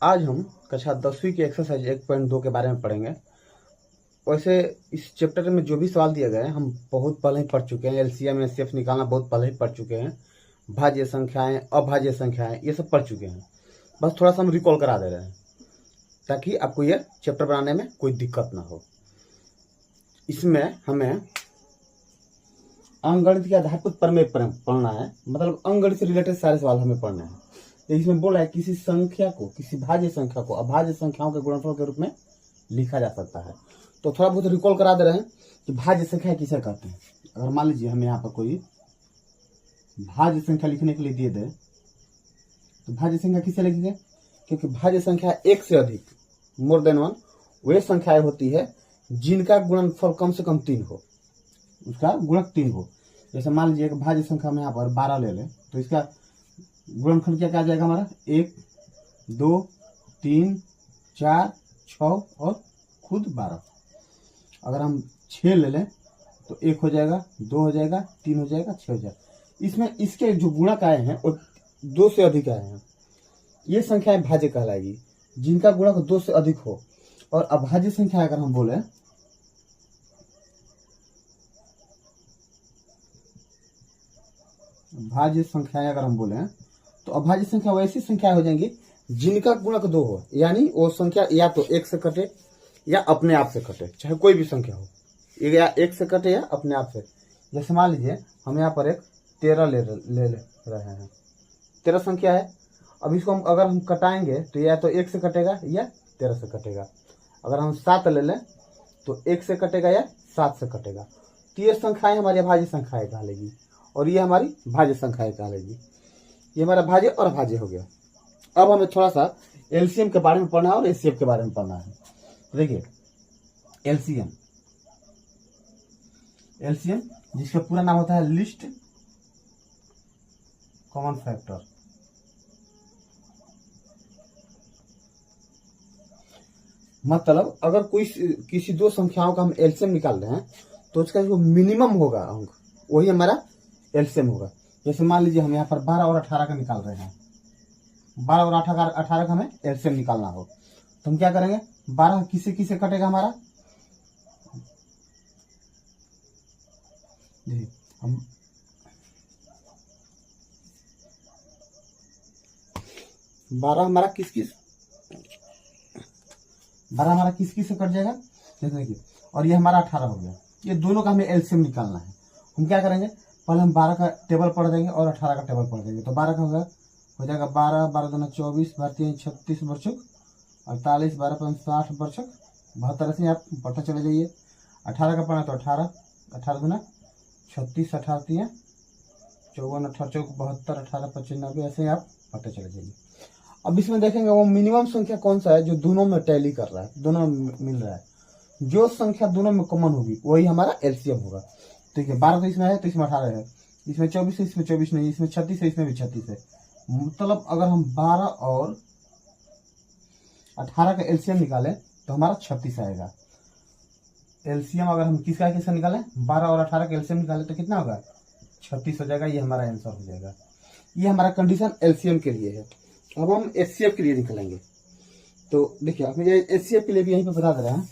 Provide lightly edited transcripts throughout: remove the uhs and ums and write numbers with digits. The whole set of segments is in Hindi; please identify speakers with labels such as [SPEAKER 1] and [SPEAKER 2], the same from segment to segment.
[SPEAKER 1] आज हम कक्षा 10वीं की एक्सरसाइज 1.2 के बारे में पढ़ेंगे। वैसे इस चैप्टर में जो भी सवाल दिए गए हैं हम बहुत पहले ही पढ़ चुके हैं। एलसीएम एचसीएफ निकालना बहुत पहले ही पढ़ चुके हैं। भाज्य संख्याएं, अभाज्य संख्याएं, ये सब पढ़ चुके हैं। बस थोड़ा सा हम रिकॉल करा दे रहे हैं ताकि आपको ये चैप्टर बनाने में कोई दिक्कत ना हो। इसमें हमें अंकगणित के आधार पर प्रमेय पढ़ना है, मतलब अंकगणित से रिलेटेड सारे सवाल हमें पढ़ने हैं। तो इसमें बोला है किसी संख्या को, किसी भाज्य संख्या को अभाज्य संख्याओं के गुणनफल के रूप में लिखा जा सकता है। तो थोड़ा बहुत रिकॉल करा दे रहे हैं कि भाज्य संख्या किसे कहते हैं। अगर मान लीजिए हमें यहाँ पर कोई भाज्य संख्या लिखने के लिए दिए दे तो भाज्य संख्या किसे लिखेंगे? क्योंकि भाज्य संख्या एक से अधिक, मोर देन वन, वे संख्याएं होती है जिनका गुणनफल कम से कम 3 हो, उसका गुणक 3 हो। जैसे मान लीजिए एक भाज्य संख्या में यहाँ पर 12 ले लें तो इसका गुणनफल क्या आ जाएगा हमारा? 1, 2, 3, 4, 6 और खुद 12। अगर हम 6 ले लें तो 1 हो जाएगा, 2 हो जाएगा, 3 हो जाएगा, 6 हो जाएगा। इसमें इसके जो गुणक आए हैं वो 2 से अधिक आए हैं, ये संख्याएं भाज्य कहलाएगी जिनका गुणक 2 से अधिक हो। और अभाज्य संख्या अगर हम बोले, भाज्य संख्याएं अगर हम बोले तो अभाज्य संख्या वैसी संख्या हो जाएंगी जिनका गुणक 2 हो, यानी वो संख्या या तो 1 से कटे या अपने आप से कटे, चाहे कोई भी संख्या हो, या 1 से कटे या अपने आप से। जैसे मान लीजिए हम यहाँ पर एक 13 ले रहे हैं, 13 संख्या है। अब इसको अगर हम कटाएंगे तो या तो 1 से कटेगा या 13 से कटेगा। अगर हम 7 ले लें तो 1 से कटेगा या 7 से कटेगा। तो ये संख्याएं हमारी अभाज्य संख्याएं कहलाएगी और ये हमारी भाज्य संख्याएं कहलाएगी। ये हमारा भाज्य और अभाज्य हो गया। अब हमें थोड़ा सा एलसीएम के बारे में पढ़ना है और एचसीएफ के बारे में पढ़ना है। देखिए एलसीएम, एलसीएम जिसका पूरा नाम होता है लिस्ट कॉमन फैक्टर। मतलब अगर कोई किसी दो संख्याओं का हम एलसीएम निकाल रहे हैं तो उसका जो मिनिमम होगा अंक वही हमारा एलसीएम होगा। जैसे मान लीजिए हम यहाँ पर 12 और 18 का निकाल रहे हैं, 12 और 18 का हमें एलसीएम निकालना हो तो हम क्या करेंगे? 12 किसे किसे कटेगा हमारा? हम 12 हमारा किस से कट जाएगा? देखिए, और ये हमारा 18 हो गया। ये दोनों का हमें एलसीएम निकालना है। हम क्या करेंगे? पहले हम 12 का टेबल पढ़ देंगे और 18 का टेबल पढ़ देंगे। तो 12 का हो जाएगा 12, 12 दूना 24, 32 36 बरछुक 48, 12 5 60 बरछुक 72। से आप पढ़ते चले जाइए। 18 का पढ़ना तो 18, 18 दूना 36, 18 3 54, 18 चौक 72, 18 25 90, ऐसे ही आप पढ़ते चले जाइए। अब इसमें देखेंगे वो मिनिमम संख्या कौन सा है जो दोनों में टैली कर रहा है, दोनों में मिल रहा है। जो संख्या दोनों में कॉमन होगी वही हमारा एलसीएम होगा। ठीक है, 12 तो इसमें है तो इसमें 18 है, इसमें 24 है, इसमें 24 नहीं, इसमें 36 है, इसमें भी 36 है। मतलब अगर हम 12 और 18 का एलसीएम निकालें तो हमारा 36 आएगा। एलसीएम अगर हम किसका निकालें? 12 और 18 का एलसीएम निकालें तो कितना होगा? 36 हो जाएगा। ये हमारा आंसर हो जाएगा। ये हमारा कंडीशन एलसीएम के लिए है। अब हम एचसीएफ के लिए निकलेंगे। तो देखिए आप ये एचसीएफ के लिए भी यहीं पे बता दे रहे हैं।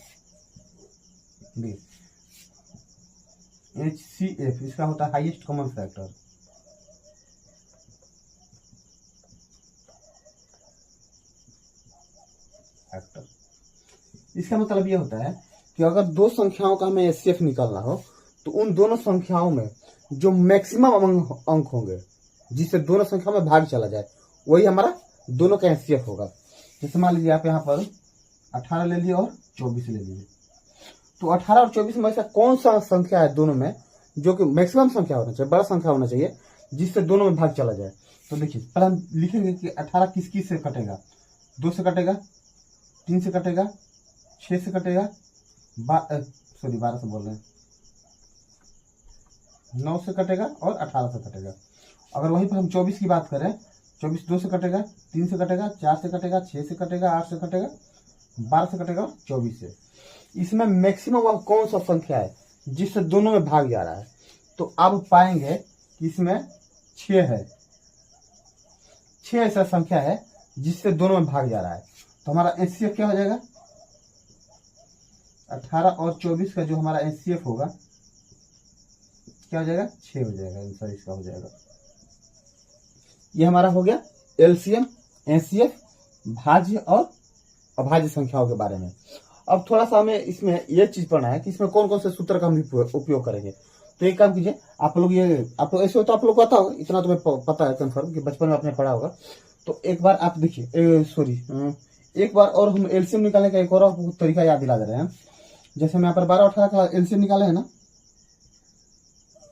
[SPEAKER 1] एचसीएफ इसका होता है हाईएस्ट कॉमन फैक्टर। इसका मतलब ये होता है कि अगर दो संख्याओं का हमें एचसीएफ निकालना हो तो उन दोनों संख्याओं में जो मैक्सिमम अंक होंगे जिससे दोनों संख्या में भाग चला जाए वही हमारा दोनों का एचसीएफ होगा। जैसे मान लीजिए आप यहाँ पर 18 ले लिए और 24 ले लीजिए, तो 18 और 24 में ऐसा कौन सा संख्या है दोनों में जो कि मैक्सिमम संख्या होना चाहिए, बड़ा संख्या होना चाहिए जिससे दोनों में भाग चला जाए। तो देखिए पहले हम लिखेंगे कि 18 किस किस से कटेगा? 2 से कटेगा, 3 से कटेगा, 6 से कटेगा, 12 से बोल रहे हैं, 9 से कटेगा और 18 से कटेगा। अगर वहीं पर हम 24 की बात करें, 24 2 से कटेगा, 3 से कटेगा, 4 से कटेगा, 6 से कटेगा, 8 से कटेगा, 12 से कटेगा और 24 से। इसमें मैक्सिमम वह कौन सा संख्या है जिससे दोनों में भाग जा रहा है? तो अब पाएंगे कि इसमें 6 है। 6 ऐसा संख्या है जिससे दोनों में भाग जा रहा है। तो हमारा एचसीएफ क्या हो जाएगा, 18 और 24 का जो हमारा एचसीएफ होगा क्या हो जाएगा, 6 हो जाएगा आंसर इसका हो जाएगा। ये हमारा हो गया एलसीएम, एचसीएफ, भाज्य और अभाज्य संख्याओं के बारे में। अब थोड़ा सा हमें इसमें यह चीज पढ़ना है कि इसमें कौन कौन से सूत्र का हम उपयोग करेंगे। तो एक काम कीजिए, आप लोग ऐसे तो आप लोग को पता होगा, इतना तो मैं पता है कंफर्म कि बचपन में आपने पढ़ा होगा। तो एक बार आप देखिए, एक बार और हम एलसीएम निकालने का एक और तरीका याद दिला दे रहे हैं। जैसे हम यहाँ पर 12 और 18 का एलसीएम निकाले है ना,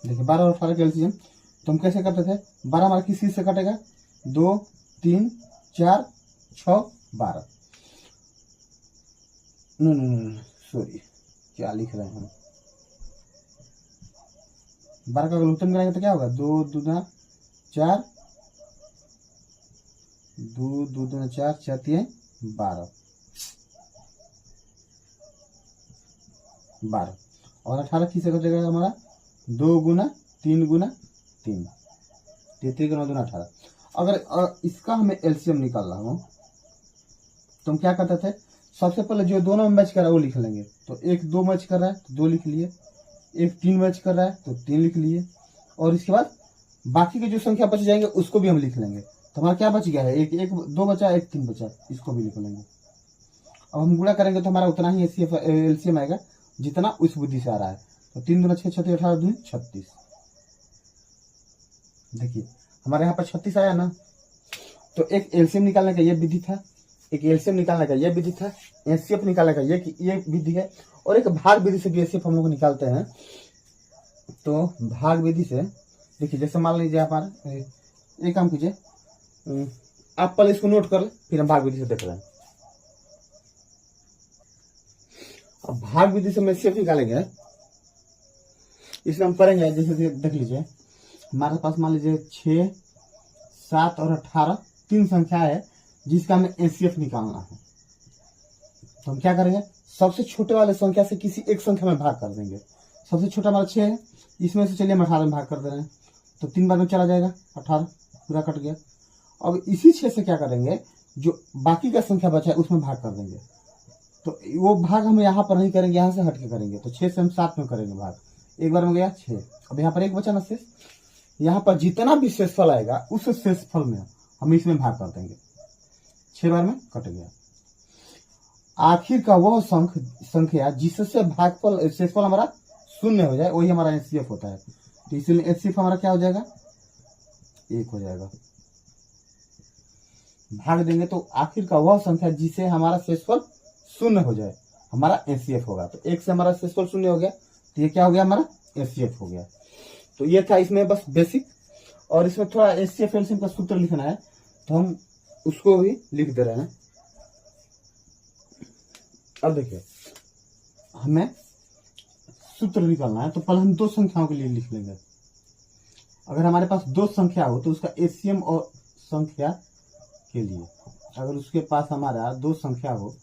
[SPEAKER 1] देखिए 12 और 18 का एलसीएम तो हम कैसे करते थे, 12 हमारा किस चीज से कटेगा, 2 3 4 6 12, सॉरी क्या लिख रहे हैं हम, 12 का अगर उत्तर मिलाएंगे तो क्या होगा, 2 दूना 4, 2 दूना 4, 4 3 12, और 18 किससे कटेगा हमारा, 2 गुना 3 गुना 3, 33 गुना 2 18। अगर इसका हमें एलसीएम निकालना हो तो हम क्या करते थे, सबसे पहले जो दोनों में मैच कर रहा है वो लिख लेंगे। तो एक 2 मैच कर रहा है तो 2 लिख लिए, एक 3 मैच कर रहा है तो 3 लिख लिए, और इसके बाद बाकी के जो संख्या बच जाएंगे उसको भी हम लिख लेंगे। तो हमारा क्या बच गया है, एक 2 बचा, एक 3 बचा, इसको भी लिख लेंगे। अब हम गुणा करेंगे तो हमारा उतना ही एलसीएम आएगा जितना उस बुद्धि से आ रहा है। तो 3 दूना 6, 36, 18 दूनी 36, देखिए हमारे यहाँ पर 36 आया ना। तो एक एलसीएम निकालने का ये विधि था, एक एलसीएम निकालने का ये विधि था, एचसीएफ निकालने का ये विधि है, और एक भाग विधि से भी एचसीएफ हम लोग निकालते हैं। तो भाग विधि से देखिए, जैसे मान लीजिए आप एक काम कीजिए, आप पहले इसको नोट कर ले, फिर हम भाग विधि से देख रहे हैं। अब भाग विधि से हम एचसीएफ निकालेंगे, इसमें हम करेंगे जैसे देख लीजिए, हमारे पास मान लीजिए 6, 7 और 18 तीन संख्या है जिसका हमें एचसीएफ निकालना है। तो हम क्या करेंगे, सबसे छोटे वाले संख्या से किसी एक संख्या में भाग कर देंगे। सबसे छोटा हमारा 6 है, इसमें से चलिए हम 18 में भाग कर दे रहे हैं, तो 3 बार में चला जाएगा 18, पूरा कट गया। अब इसी 6 से क्या करेंगे, जो बाकी का संख्या बचा है उसमें भाग कर देंगे। तो वो भाग हम यहाँ पर नहीं करेंगे, यहाँ से हट के करेंगे। तो 6 से हम 7 में करेंगे भाग, एक बार में गया 6। अब यहाँ पर एक बचा ना शेष, यहाँ पर जितना भी शेषफल आएगा उस शेषफल में हम इसमें भाग कर देंगे, 6 बार में कट गया। आखिर का वह संख्या जिससे भागफल शेषफल हमारा 0 हो जाए वही हमारा एचसीएफ होता है। तो इसलिए एचसीएफ हमारा क्या हो जाएगा, 1 हो जाएगा। भाग देंगे तो आखिर का वह संख्या जिसे हमारा शेषफल 0 हो जाए हमारा एचसीएफ होगा। तो 1 से हमारा शेषफल 0 हो गया, तो ये क्या हो गया, हमारा एचसीएफ हो गया। तो ये था इसमें बस बेसिक, और इसमें थोड़ा एचसीएफ एलसीएम का सूत्र लिखना है तो हम उसको भी लिख दे रहे हैं। अब देखिए, हमें सूत्र निकालना है तो पहले हम 2 संख्याओं के लिए लिख लेंगे। अगर हमारे पास 2 संख्या हो तो उसका एचसीएम और संख्या के लिए, अगर उसके पास हमारा 2 संख्या हो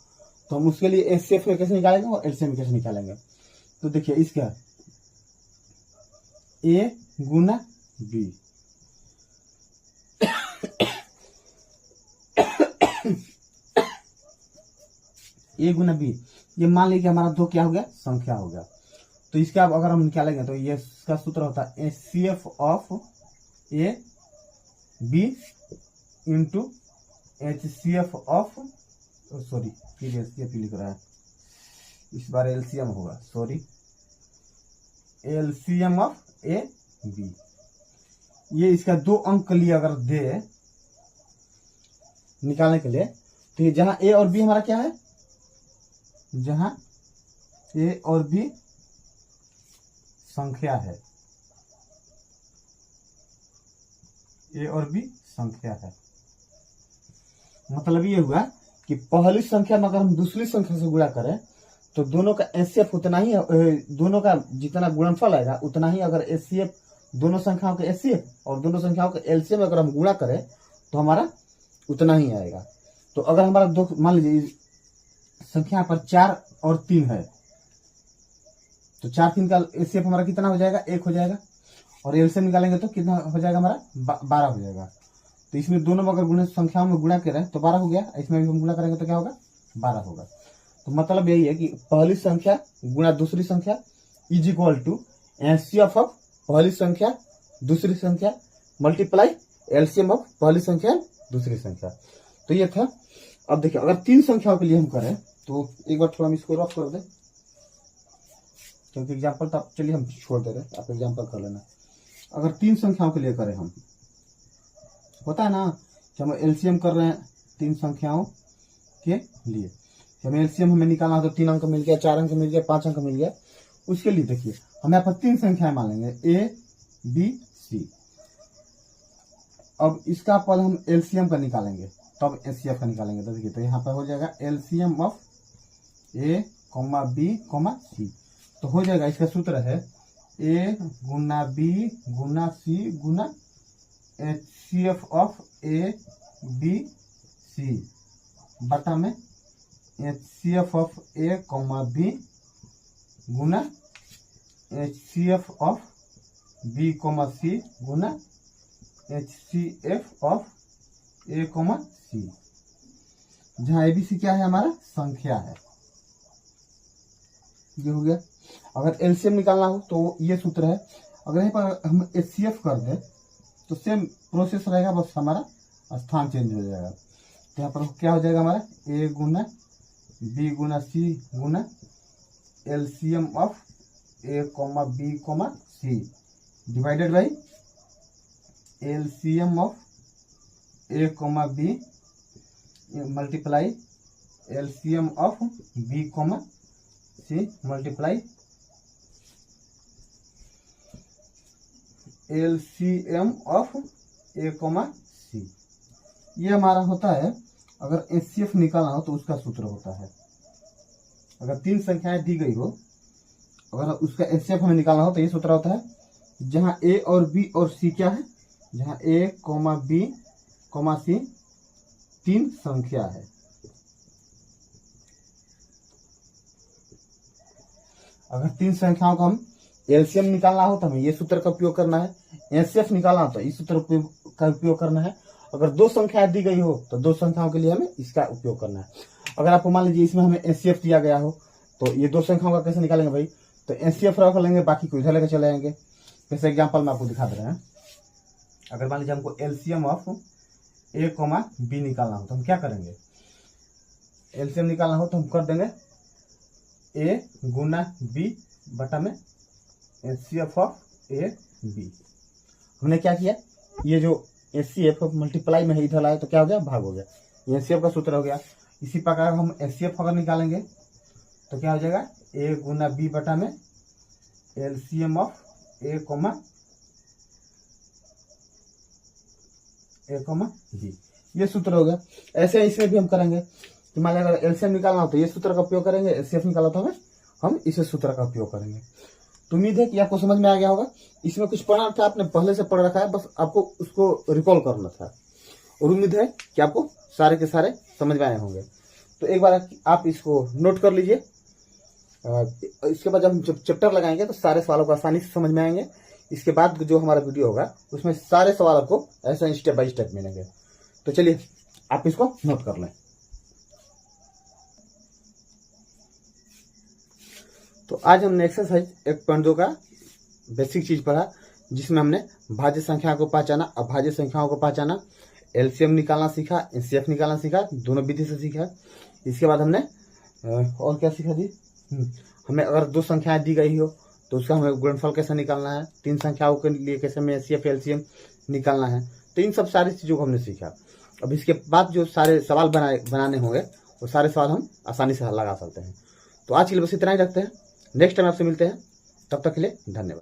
[SPEAKER 1] तो हम उसके लिए एचसीएफ में कैसे निकालेंगे और एलसीएम कैसे निकालेंगे। तो देखिए, इसका ए गुना बी, ए गुना बी, ये मान लीजिए हमारा 2 क्या हो गया, संख्या हो गया। तो इसका अगर हम निकालेंगे तो ये इसका सूत्र होता है HCF of A B into HCF of, sorry फिर एचसीएफ लिख रहा है, इस बार एलसीएम होगा, sorry LCM of A B. ये इसका 2 अंक के लिए अगर दे निकालने के लिए, तो ये जहां ए और बी हमारा क्या है, जहां ए और बी संख्या है, ए और बी संख्या है, मतलब ये हुआ कि पहली संख्या में अगर हम दूसरी संख्या से गुणा करें तो दोनों का एचसीएफ उतना ही, दोनों का जितना गुणनफल आएगा उतना ही। अगर एचसीएफ दोनों संख्याओं के एचसीएफ और दोनों संख्याओं के एलसीएम अगर हम गुणा करें तो हमारा उतना ही आएगा। तो अगर हमारा 2, मान लीजिए संख्या पर 4 और 3 है, तो 4 3 का एचसीएफ हमारा कितना हो जाएगा, 1 हो जाएगा, और एलसीएम निकालेंगे तो कितना हो जाएगा हमारा, 12 हो जाएगा। तो इसमें दोनों में अगर गुणा संख्याओं में गुणा करें तो 12 हो गया, इसमें भी हम गुणा करेंगे तो क्या होगा 12 होगा। तो मतलब यही है कि पहली संख्या गुणा दूसरी संख्या is equal to HCF of पहली संख्या दूसरी संख्या मल्टीप्लाई एलसीएम ऑफ पहली संख्या दूसरी संख्या। तो ये था। अब देखिए अगर 3 संख्याओं के लिए हम करें तो एक बार थोड़ा हम इसको रफ कर दें, क्योंकि एग्जाम्पल तो चलिए हम छोड़ दे रहे हैं, आप एग्जाम्पल कर लेना। अगर 3 संख्याओं के लिए करें हम, होता है ना कि हम एलसीएम कर रहे हैं 3 संख्याओं के लिए, हमें एलसीएम हमें निकालना तो 3 अंक मिल गया, 4 अंक मिल गया, 5 अंक मिल गया। उसके लिए देखिए हम यहाँ पर 3 संख्याएं मान लेंगे ए बी सी। अब इसका पद हम एलसीएम का निकालेंगे तब एचसीएफ का निकालेंगे। तो देखिए तो यहाँ पर हो जाएगा LCM of A comma B comma C. तो हो जाएगा, इसका सूत्र है ए गुना बी गुना सी गुना HCF of A B C बटा में HCF of A comma B गुना HCF of B comma C गुना HCF of A comma C, जहां एबीसी क्या है हमारा संख्या है। ये हो गया। अगर एलसीएम निकालना हो तो ये सूत्र है। अगर यहाँ पर हम एचसीएफ कर दे तो सेम प्रोसेस रहेगा, बस हमारा स्थान चेंज हो जाएगा। तो यहाँ पर क्या हो जाएगा हमारा ए गुना बी गुना सी गुना LCM of A comma B comma C divided by LCM of A comma B multiply LCM of B comma C multiply LCM of A comma C. ये हमारा होता है। अगर एचसीएफ निकालना हो तो उसका सूत्र होता है, अगर 3 संख्याएं दी गई हो, अगर उसका एचसीएफ हमें निकालना हो तो ये सूत्र होता है, जहां ए और बी और सी क्या है, जहां ए कॉमा बी कॉमा सी 3 संख्या है। अगर 3 संख्याओं का हम एलसीएम निकालना हो तो हमें ये सूत्र का उपयोग करना है, एचसीएफ निकालना हो तो इस सूत्र का उपयोग करना है। अगर 2 संख्याएं दी गई हो तो 2 संख्याओं के लिए हमें इसका उपयोग करना है। अगर आपको मान लीजिए इसमें हमें एचसीएफ दिया गया हो तो ये 2 संख्याओं का कैसे निकालेंगे भाई, तो एचसीएफ रख लेंगे, बाकी को इधर लेकर चले जाएंगे। जैसे एग्जाम्पल में आपको दिखा दे रहे हैं। अगर मान लीजिए हमको LCM of A comma B निकालना हो तो हम क्या करेंगे, एलसीएम निकालना हो तो हम कर देंगे ए गुना बी बटा में एचसीएफ ऑफ ए बी। हमने क्या किया, ये जो एचसीएफ मल्टीप्लाई में है इधर लाए तो क्या हो गया, भाग हो गया। एचसीएफ का सूत्र हो गया। इसी प्रकार हम एचसीएफ अगर निकालेंगे तो क्या हो जाएगा ए गुना बी बटा में LCM of A comma B. ये सूत्र हो गया। ऐसे इसमें भी हम करेंगे कि मान लीजिए अगर एलसीएम निकालना हो तो ये सूत्र का उपयोग करेंगे, एचसीएफ निकालना तो हम इसे सूत्र का उपयोग करेंगे। तो उम्मीद है कि आपको समझ में आ गया होगा। इसमें कुछ पढ़ना था, आपने पहले से पढ़ रखा है, बस आपको उसको रिकॉल करना था। और उम्मीद है कि आपको सारे के सारे समझ में आए होंगे। तो एक बार आप इसको नोट कर लीजिए। इसके बाद जब हम चैप्टर लगाएंगे तो सारे सवालों को आसानी से समझ में आएंगे। इसके बाद जो हमारा वीडियो होगा उसमें सारे सवालों को ऐसा स्टेप बाय स्टेप मिलेंगे। तो चलिए आप इसको नोट कर लें। तो आज हमने एक्सरसाइज 1.2 का बेसिक चीज पढ़ा, जिसमें हमने भाज्य संख्या को पहचाना, अभाज्य संख्याओं को पहचाना, एलसीएम निकालना सीखा, एचसीएफ निकालना सीखा, दोनों विधि से सीखा। इसके बाद हमने और क्या सीखा जी, हमें अगर 2 संख्याएं दी गई हो तो उसका हमें गुणनफल कैसे निकालना है, 3 संख्याओं के लिए कैसे हमें एचसीएफ एलसीएम निकालना है। तो इन सब सारी चीजों को हमने सीखा। अब इसके बाद जो सारे सवाल बनाने होंगे वो सारे सवाल हम आसानी से लगा सकते हैं। तो आज के लिए बस इतना ही रखते हैं। नेक्स्ट टाइम आपसे मिलते हैं, तब तक के लिए धन्यवाद।